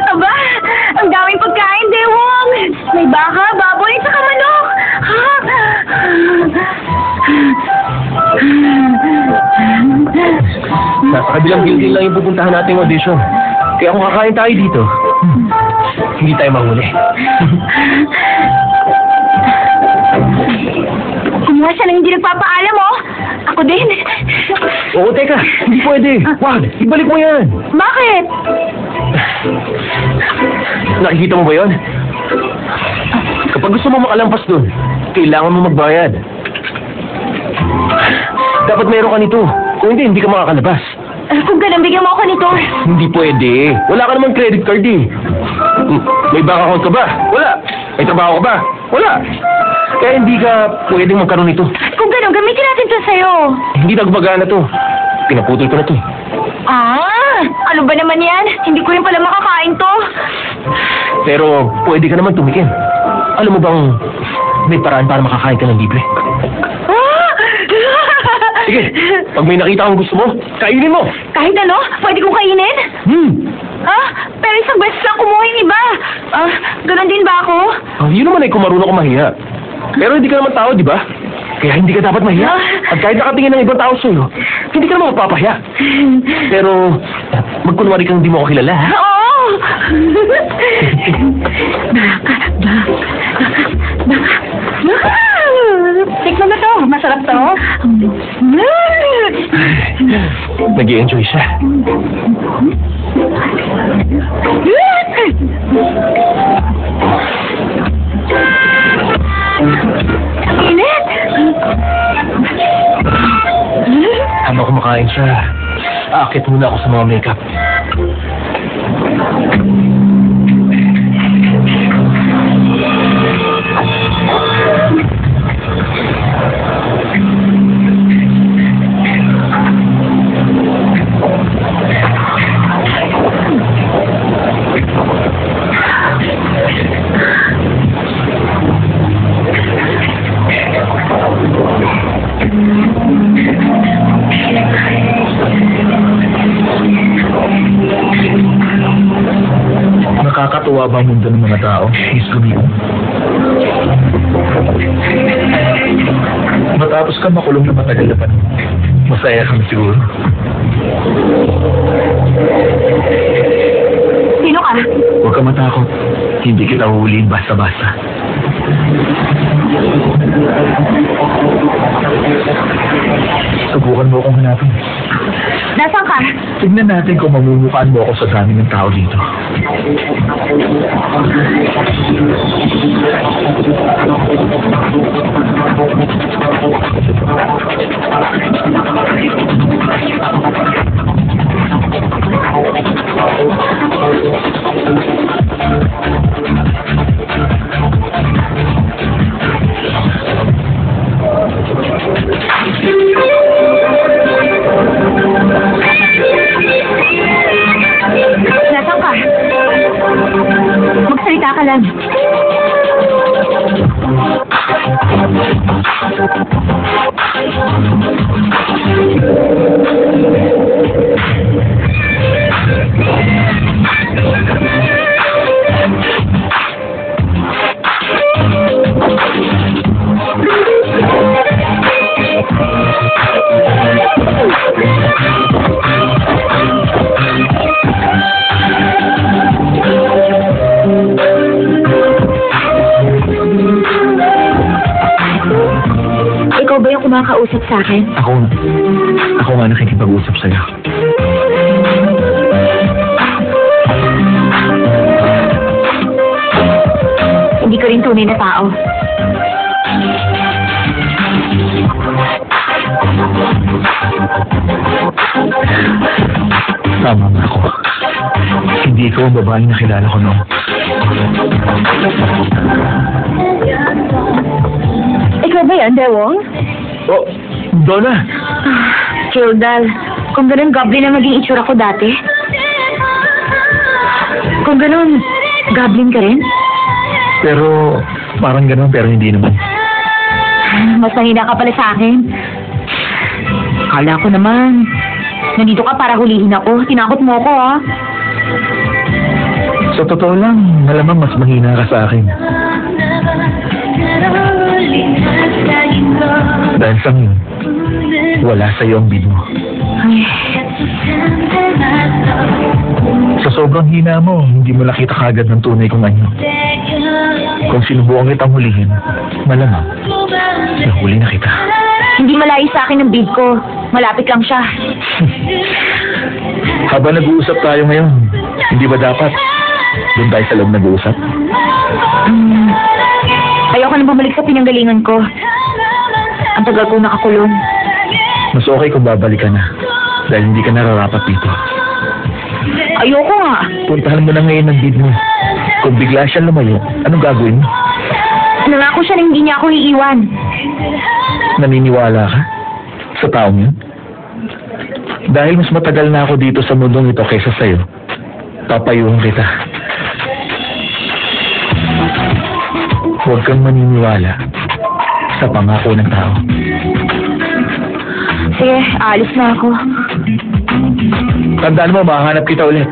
Aba, ang daming pagkain, Dewong. May baka, baboy, at saka manok. Nasa kabilang building lang yung pupuntahan nating audition. Kaya kung kakain tayo dito, hindi tayo mahuli. Kumuha siya nang hindi nagpapaalam, oh. Ako din. Oo, teka. Hindi pwede. Wag, ibalik mo yan. Bakit? Nakikita mo ba yun? Kapag gusto mo makalampas dun, kailangan mo magbayad. Dapat meron ka nito. Kung hindi ka makakalabas. Kung ganun, bigyan mo ako nito. Hindi pwede. Wala ka naman credit card eh. May bank account ka ba? Wala. May trabaho ka ba? Wala. Kaya hindi ka pwedeng magkaroon nito. Kung ganun, gamitin natin to sa'yo. Hindi na gumagana to. Pinaputol ko na to. Ano ba naman yan? Hindi ko rin pala makakain to. Pero pwede ka naman tumikim. Alam mo bang may paraan para makakain ka ng libre? Sige, pag may nakita kang gusto mo, kainin mo. Kahit ano? Pwede kong kainin? Pero isang beses lang kumuha yung iba. Ganon din ba ako? Yun naman ay kung marunong ka mahiya. Pero hindi ka naman tao, di ba? Kaya hindi ka dapat mahiya. At kahit nakatingin ng ibang tao sa'yo, hindi ka naman mapapahiya. Pero, magkunwari kang hindi mo ako kilala, ha? Oo! Tikman mo to. Masarap to. Nag-i-enjoy siya. Init! Habang kumakain siya, aakit muna ako sa mga makeup. Nakakatuwa ba ang mundo ng mga tao, Miss Gumiko? Matapos ka makulong na matagal na panahon, masaya kang siguro. Sino ka? Huwag ka matakot. Hindi kita huhulihin basta-basta. Subukan mo akong hanapin. Nasaan ka? Tignan natin kung mamumukaan mo ako sa dami ng tao dito. Nasaan ka? Magsalita ka lang. Ikaw ba yung kumakausap sa akin? Ako nga nakikipag-usap sa'yo. Hindi ko rin tunay na tao. Tama nga ako. Hindi ikaw ang babaeng nakilala ko noon. Ikaw ba yan, Dewong? Oh, Donna! Kildal, kung ganun, goblin na maging itsura ko dati. Kung ganun, goblin ka rin? Pero, parang gano'n, pero hindi naman. Mas mahina ka pala sa akin. Kala ko naman, nandito ka para hulihin ako. Tinakot mo ako, ha? Sa totoo lang, malamang mas mahina ka sa akin. Dahil sa ngayon, wala sa'yo ang bid mo. Ay, Sa sobrang hina mo, hindi mo nakita kagad ng tunay kong anyo. Kung sinubukan kitang hulihin, malamang, nahuli na kita. hindi malayo sa akin ang bid ko. Malapit lang siya. Habang nag-uusap tayo ngayon, hindi ba dapat doon tayo sa loob nag-uusap? Ayoko na bumalik sa pinanggalingan ko. Ang tagal ko nakakulong. Mas okay kung babalik ka na. Dahil hindi ka nararapat dito. Ayoko nga. Puntahan mo na ngayon ang bid mo. Kung bigla siya lumayo, anong gagawin mo? Nangako siya na hindi niya ako iiwan. Naniniwala ka? Sa taong yun? Dahil mas matagal na ako dito sa mundong ito kaysa sa'yo, papayuhan kita. Huwag kang maniniwala sa pangako ng tao. Sige, alis na ako. Tandaan mo, mahanap kita ulit.